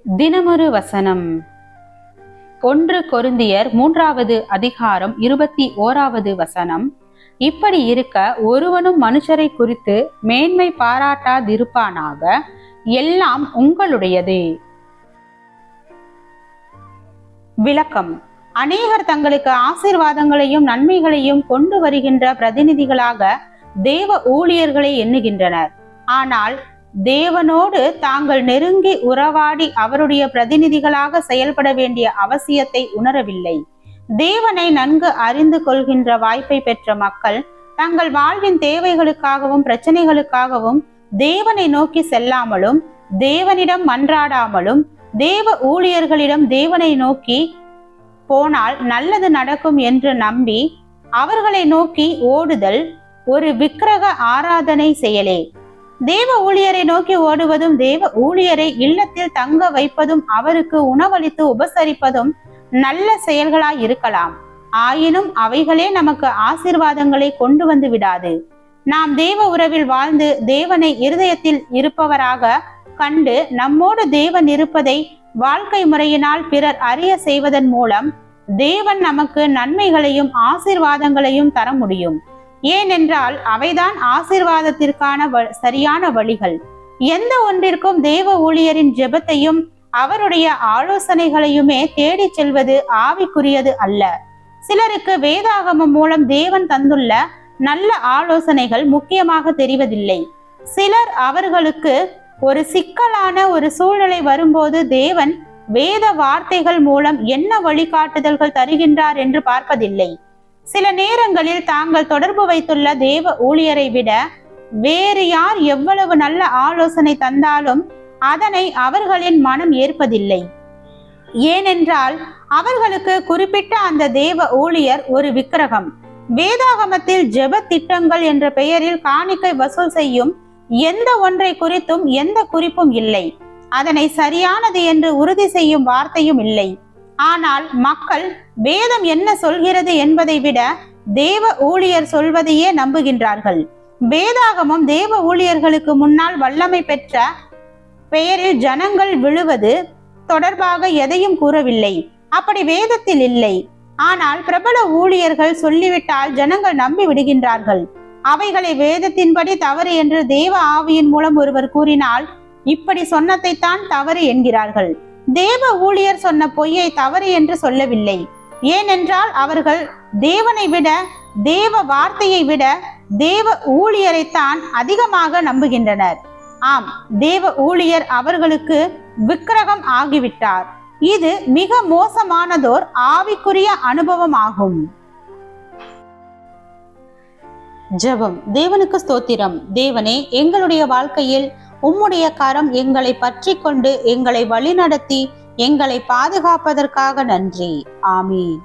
தினமொரு வசனம். 1 கொரிந்தியர் 3வது அதிகாரம் 21வது வசனம். இப்படி இருக்க ஒருவனும் மனுஷரை குறித்து மேன்மை பாராட்டாதிருப்பானாக, எல்லாம் உங்களுடையதே. விளக்கம். அநேகர் தங்களுக்கு ஆசீர்வாதங்களையும் நன்மைகளையும் கொண்டு வருகின்ற பிரதிநிதிகளாக தேவ ஊழியர்களை எண்ணுகின்றனர். ஆனால் தேவனோடு தாங்கள் நெருங்கி உறவாடி அவருடைய பிரதிநிதிகளாக செயல்பட வேண்டிய அவசியத்தை உணரவில்லை. தேவனை நன்கு அறிந்து கொள்கின்ற வாய்ப்பை பெற்ற மக்கள் தங்கள் வாழ்வின் தேவைகளுக்காகவும் பிரச்சனைகளுக்காகவும் தேவனை நோக்கி செல்லாமலும், தேவனிடம் மன்றாடாமலும், தேவ ஊழியர்களிடம் தேவனை நோக்கி போனால் நல்லது நடக்கும் என்று நம்பி அவர்களை நோக்கி ஓடுதல் ஒரு விக்கிரக ஆராதனை செயலே. தேவ ஊழியரை நோக்கி ஓடுவதும், தேவ ஊழியரை இல்லத்தில் தங்க வைப்பதும், அவருக்கு உணவளித்து உபசரிப்பதும் நல்ல செயல்களாய் இருக்கலாம். ஆயினும் அவைகளே நமக்கு ஆசீர்வாதங்களை கொண்டு வந்து விடாது. நாம் தேவ உறவில் வாழ்ந்து தேவனை இருதயத்தில் இருப்பவராக கண்டு நம்மோடு தேவன் இருப்பதை வாழ்க்கை முறையினால் பிறர் அறிய செய்வதன் மூலம் தேவன் நமக்கு நன்மைகளையும் ஆசீர்வாதங்களையும் தர முடியும். ஏனென்றால் அவைதான் ஆசீர்வாதத்திற்கான சரியான வழிகள். எந்த ஒன்றிற்கும் தேவ ஊழியரின் ஜெபத்தையும் அவருடைய ஆலோசனைகளையுமே தேடி செல்வது ஆவிக்குரியது அல்ல. சிலருக்கு வேதாகமம் மூலம் தேவன் தந்துள்ள நல்ல ஆலோசனைகள் முக்கியமாக தெரிவதில்லை. சிலர் அவர்களுக்கு ஒரு சிக்கலான ஒரு சூழ்நிலை வரும்போது தேவன் வேத வார்த்தைகள் மூலம் என்ன வழிகாட்டுதல்கள் தருகின்றார் என்று பார்ப்பதில்லை. சில நேரங்களில் தாங்கள் தொடர்பு வைத்துள்ள தேவ ஊழியரை விட வேறு யார் எவ்வளவு நல்ல ஆலோசனை தந்தாலும் அதனை அவர்களின் மனம் ஏற்பதில்லை. ஏனென்றால் அவர்களுக்கு குறிப்பிட்ட அந்த தேவ ஊழியர் ஒரு விக்கிரகம். வேதாகமத்தில் ஜெப திட்டங்கள் என்ற பெயரில் காணிக்கை வசூல் செய்யும் எந்த ஒன்றை குறித்தும் எந்த குறிப்பும் இல்லை. அதனை சரியானது என்று உறுதி செய்யும் வார்த்தையும் இல்லை. ஆனால் மக்கள் வேதம் என்ன சொல்கிறது என்பதை விட தேவ ஊழியர் சொல்வதையே நம்புகின்றார்கள். வேதாகமம் தேவ ஊழியர்களுக்கு முன்னால் வல்லமை பெற்ற பெயரில் ஜனங்கள் விழுவது தொடர்பாக எதையும் கூறவில்லை. அப்படி வேதத்தில் இல்லை. ஆனால் பிரபல ஊழியர்கள் சொல்லிவிட்டால் ஜனங்கள் நம்பி விடுகின்றார்கள். அவைகளை வேதத்தின்படி தவறு என்று தேவ ஆவியின் மூலம் ஒருவர் கூறினால் இப்படி சொன்னதை தான் தவறு என்கிறார்கள். தேவ ஊழியர் சொன்ன பொய்யை தவறு என்று சொல்லவில்லை. ஏனென்றால் அவர்கள் தேவனை விட, தேவ வார்த்தையை விட தேவ ஊழியரைத்தான் அதிகமாக நம்புகின்றனர். ஆம், தேவ ஊழியர் அவர்களுக்கு விக்கிரகம் ஆகிவிட்டார். இது மிக மோசமானதோர் ஆவிக்குரிய அனுபவம் ஆகும். ஜெபம். தேவனுக்கு ஸ்தோத்திரம். தேவனே, எங்களுடைய வாழ்க்கையில் உம்முடைய கரம் எங்களை பற்றி கொண்டு எங்களை வழிநடத்தி எங்களை பாதுகாப்பதற்காக நன்றி. ஆமீன்.